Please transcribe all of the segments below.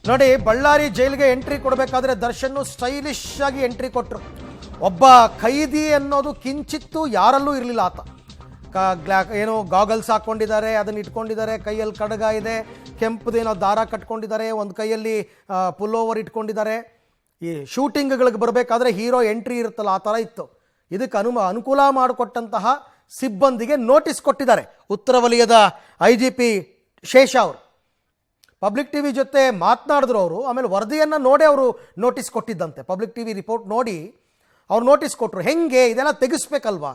ನೋಡಿ, ಬಳ್ಳಾರಿ ಜೈಲಿಗೆ ಎಂಟ್ರಿ ಕೊಡಬೇಕಾದ್ರೆ ದರ್ಶನ್ ಸ್ಟೈಲಿಶ್ ಆಗಿ ಎಂಟ್ರಿ ಕೊಟ್ಟರು. ಒಬ್ಬ ಖೈದಿ ಅನ್ನೋದು ಕಿಂಚಿತ್ತು ಯಾರಲ್ಲೂ ಇರಲಿಲ್ಲ. ಆತ ಏನೋ ಗಾಗಲ್ಸ್ ಹಾಕ್ಕೊಂಡಿದ್ದಾರೆ, ಅದನ್ನು ಇಟ್ಕೊಂಡಿದ್ದಾರೆ, ಕೈಯಲ್ಲಿ ಕಡಗ ಇದೆ, ಕೆಂಪುದೇನೋ ದಾರ ಕಟ್ಕೊಂಡಿದ್ದಾರೆ, ಒಂದು ಕೈಯಲ್ಲಿ ಪುಲ್ಲೋವರ್ ಇಟ್ಕೊಂಡಿದ್ದಾರೆ. ಈ ಶೂಟಿಂಗ್ಗಳಿಗೆ ಬರಬೇಕಾದ್ರೆ ಹೀರೋ ಎಂಟ್ರಿ ಇರುತ್ತಲ್ಲ, ಆ ಥರ ಇತ್ತು. ಇದಕ್ಕೆ ಅನುಕೂಲ ಮಾಡಿಕೊಟ್ಟಂತಹ ಸಿಬ್ಬಂದಿಗೆ ನೋಟಿಸ್ ಕೊಟ್ಟಿದ್ದಾರೆ ಉತ್ತರ ವಲಯದ IGP ಶೇಷ ಅವರು. ಪಬ್ಲಿಕ್ ಟಿವಿ ಜೊತೆ ಮಾತನಾಡಿದ್ರು ಅವರು. ಆಮೇಲೆ ವರದಿಯನ್ನು ನೋಡಿ ಅವರು ನೋಟಿಸ್ ಕೊಟ್ಟಿದ್ದಂತೆ. ಪಬ್ಲಿಕ್ ಟಿವಿ ರಿಪೋರ್ಟ್ ನೋಡಿ ಅವ್ರು ನೋಟಿಸ್ ಕೊಟ್ಟರು. ಹೆಂಗೆ ಇದೆಲ್ಲ ತೆಗಿಸ್ಬೇಕಲ್ವಾ,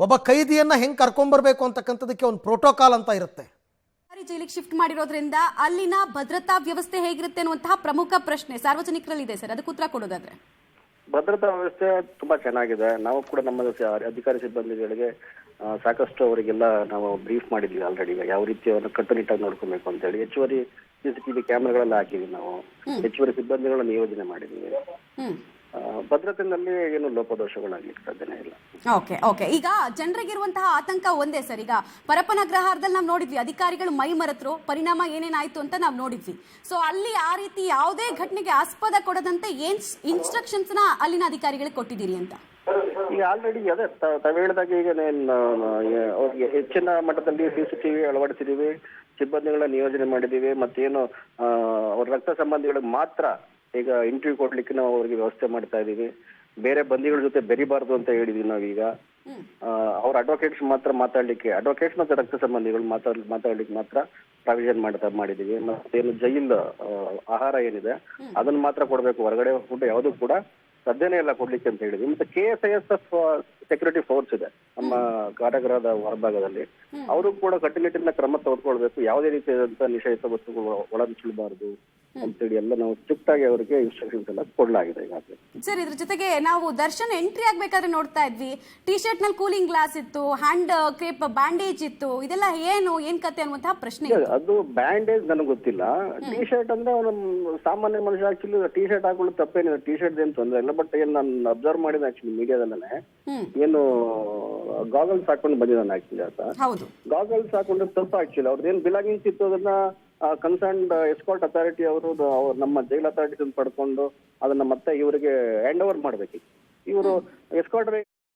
ಒಬ್ಬ ಕೈದಿಯನ್ನು ಹೆಂಗೆ ಕರ್ಕೊಂಬರ್ಬೇಕು ಅಂತಕ್ಕಂಥದಕ್ಕೆ ಒಂದು ಪ್ರೋಟೋಕಾಲ್ ಅಂತ ಇರುತ್ತೆ. ಜೈಲಿಗೆ ಶಿಫ್ಟ್ ಮಾಡಿರೋದ್ರಿಂದ ಅಲ್ಲಿನ ಭದ್ರತಾ ವ್ಯವಸ್ಥೆ ಹೇಗಿರುತ್ತೆ ಅನ್ನುವಂತಹ ಪ್ರಮುಖ ಪ್ರಶ್ನೆ ಸಾರ್ವಜನಿಕರಲ್ಲಿ ಇದೆ ಸರ್. ಅದಕ್ಕೆ ಉತ್ತರ ಕೊಡೋದಾದ್ರೆ ಭದ್ರತಾ ವ್ಯವಸ್ಥೆ ತುಂಬಾ ಚೆನ್ನಾಗಿದೆ. ನಾವು ಕೂಡ ನಮ್ಮ ಅಧಿಕಾರಿ ಸಿಬ್ಬಂದಿಗಳಿಗೆ ಸಾಕಷ್ಟು ಅವರಿಗೆಲ್ಲ ನಾವು ಬ್ರೀಫ್ ಮಾಡಿದ್ವಿ ಆಲ್ರೆಡಿ, ಯಾವ ರೀತಿ ಅವನ್ನ ಕಟ್ಟುನಿಟ್ಟಾಗಿ ನೋಡ್ಕೊಬೇಕು ಅಂತ ಹೇಳಿ. ಹೆಚ್ಚುವರಿ CCTV ಕ್ಯಾಮೆರಾಗಳೆಲ್ಲ ಹಾಕಿದ್ವಿ. ನಾವು ಹೆಚ್ಚುವರಿ ಸಿಬ್ಬಂದಿಗಳನ್ನ ನಿಯೋಜನೆ ಮಾಡಿದ್ವಿ. ಭದ್ರತೆಯಲ್ಲಿ ಏನು ಲೋಪದೋಷಗಳಾಗ್ಲಿಕ್ಕೆ ಸಾಧ್ಯನೇ ಇಲ್ಲ. ಓಕೆ ಈಗ ಜನರಿಗಿರುವಂತಹ ಆತಂಕ ಒಂದೇ ಸರ್. ಈಗ ಪರಪನಗ್ರಹಾರದಲ್ಲಿ ನಾವು ನೋಡಿದ್ವಿ, ಅಧಿಕಾರಿಗಳು ಮೈ ಮರೆತರು, ಪರಿಣಾಮ ಏನೇನಾಯ್ತು ಅಂತ ನಾವು ನೋಡಿದ್ವಿ. ಸೊ ಅಲ್ಲಿ ಆ ರೀತಿ ಯಾವುದೇ ಘಟನೆಗೆ ಆಸ್ಪದ ಕೊಡದಂತೆ ಏನ್ ಇನ್ಸ್ಟ್ರಕ್ಷನ್ಸ್ ನ ಅಲ್ಲಿನ ಅಧಿಕಾರಿಗಳಿಗೆ ಕೊಟ್ಟಿದ್ದೀರಿ ಅಂತ? ಈಗ ಆಲ್ರೆಡಿ ಅದೇ ತಾವು ಹೇಳಿದಾಗ ಈಗ ಅವ್ರಿಗೆ ಹೆಚ್ಚಿನ ಮಟ್ಟದಲ್ಲಿ CCTV ಅಳವಡಿಸಿದೀವಿ, ಸಿಬ್ಬಂದಿಗಳ ನಿಯೋಜನೆ ಮಾಡಿದೀವಿ. ಮತ್ತೇನು ಅವ್ರ ರಕ್ತ ಸಂಬಂಧಿಗಳಿಗೆ ಮಾತ್ರ ಈಗ ಇಂಟರ್ವ್ಯೂ ಕೊಡ್ಲಿಕ್ಕೆ ನಾವು ಅವ್ರಿಗೆ ವ್ಯವಸ್ಥೆ ಮಾಡ್ತಾ ಇದೀವಿ. ಬೇರೆ ಬಂದಿಗಳ ಜೊತೆ ಬೆರಿಬಾರ್ದು ಅಂತ ಹೇಳಿದೀವಿ ನಾವೀಗ. ಅವ್ರ ಅಡ್ವೊಕೇಟ್ಸ್ ಮಾತ್ರ ಮಾತಾಡ್ಲಿಕ್ಕೆ, ಅಡ್ವೊಕೇಟ್ಸ್ ಮತ್ತೆ ರಕ್ತ ಸಂಬಂಧಿಗಳು ಮಾತಾಡ್ಲಿಕ್ಕೆ ಮಾತ್ರ ಪ್ರಾವಿಷನ್ ಮಾಡಿದೀವಿ. ಮತ್ತೇನು ಜೈಲ್ ಆಹಾರ ಏನಿದೆ ಅದನ್ನ ಮಾತ್ರ ಕೊಡ್ಬೇಕು, ಹೊರಗಡೆ ಫುಡ್ ಯಾವುದು ಕೂಡ ಸಾಧ್ಯನೇ ಇಲ್ಲ ಕೊಡ್ಲಿಕ್ಕೆ ಅಂತ ಹೇಳಿದ್ವಿ. ಮತ್ತೆ KSIS ಸೆಕ್ಯೂರಿಟಿ ಫೋರ್ಸ್ ಇದೆ ನಮ್ಮ ಕಾರಾಗೃಹದ ಹೊರಭಾಗದಲ್ಲಿ. ಅವರು ಕೂಡ ಕಟ್ಟುನಿಟ್ಟಿನ ಕ್ರಮ ತೆಗೆದುಕೊಳ್ಬೇಕು. ಯಾವುದೇ ರೀತಿಯಾದಂತಹ ನಿಷೇಧಿತ ವಸ್ತುಗಳು ಒಳನುಸುಳಬಾರದು ಅಂತೇಳಿ ಎಲ್ಲ ನಾವು ಸ್ಟ್ರಿಕ್ಟ್ ಆಗಿ ಅವರಿಗೆ ಇನ್ಸ್ಟ್ರಕ್ಷನ್ಸ್ ಎಲ್ಲ ಕೊಡಲಾಗಿದೆ ಈಗಾಗಲೇ. ಸರ್, ಇದ್ರ ಜೊತೆಗೆ ನಾವು ದರ್ಶನ್ ಎಂಟ್ರಿ ಆಗ್ಬೇಕಾದ್ರೆ ನೋಡ್ತಾ ಇದ್ವಿ, ಟಿ ಶರ್ಟ್ ನಲ್ಲಿ ಕೂಲಿಂಗ್ ಗ್ಲಾಸ್ ಇತ್ತು, ಹ್ಯಾಂಡ್ ಕ್ರೇಪ್ ಬ್ಯಾಂಡೇಜ್ ಇತ್ತು. ಇದೆಲ್ಲ ಏನ್ ಕತೆ ಅನ್ನುವಂತಹ ಪ್ರಶ್ನೆ. ಅದು ಬ್ಯಾಂಡೇಜ್ ನನಗೆ ಗೊತ್ತಿಲ್ಲ. ಟಿ ಶರ್ಟ್ ಅಂದ್ರೆ ಸಾಮಾನ್ಯ ಮನುಷ್ಯ ಆಕ್ಚುಲಿ ಟಿ ಶರ್ಟ್ ಹಾಕೊಳ್ಳೋದು ತಪ್ಪೇನಿಲ್ಲ, ಟಿ ಶರ್ಟ್ ಏನ್ ತೊಂದರೆ ಇಲ್ಲ. ಬಟ್ ಏನ್ ನಾನು ಅಬ್ಸರ್ವ್ ಮಾಡಿದ ಆಕ್ಚುಲಿ ಮೀಡಿಯಾದಲ್ಲೇ ಏನು ಗಾಗಲ್ಸ್ ಹಾಕೊಂಡು ಬಂದಿದ್ದಾನೆ ಆಕ್ಚುಲಿ ಆತ. ಗಾಗಲ್ಸ್ ಹಾಕೊಂಡ್ರೆ ತಪ್ಪು ಆಕ್ಚುಲಿ. ಅವ್ರದ್ದೇನು ಬಿಲಾಂಗಿಂಗ್ಸ್ ಇತ್ತು ಅದನ್ನ ಕನ್ಸರ್ನ್ಡ್ ಎಸ್ಕಾರ್ಟ್ ಅಥಾರಿಟಿ ಅವರು ನಮ್ಮ ಜೈಲ್ ಅಥಾರಿಟಿ ಪಡ್ಕೊಂಡು ಅದನ್ನ ಮತ್ತೆ ಇವರಿಗೆ ಹ್ಯಾಂಡ್ ಓವರ್ ಮಾಡ್ಬೇಕಿತ್ತು. ಇವರು ಎಸ್ಕಾರ್ಟ್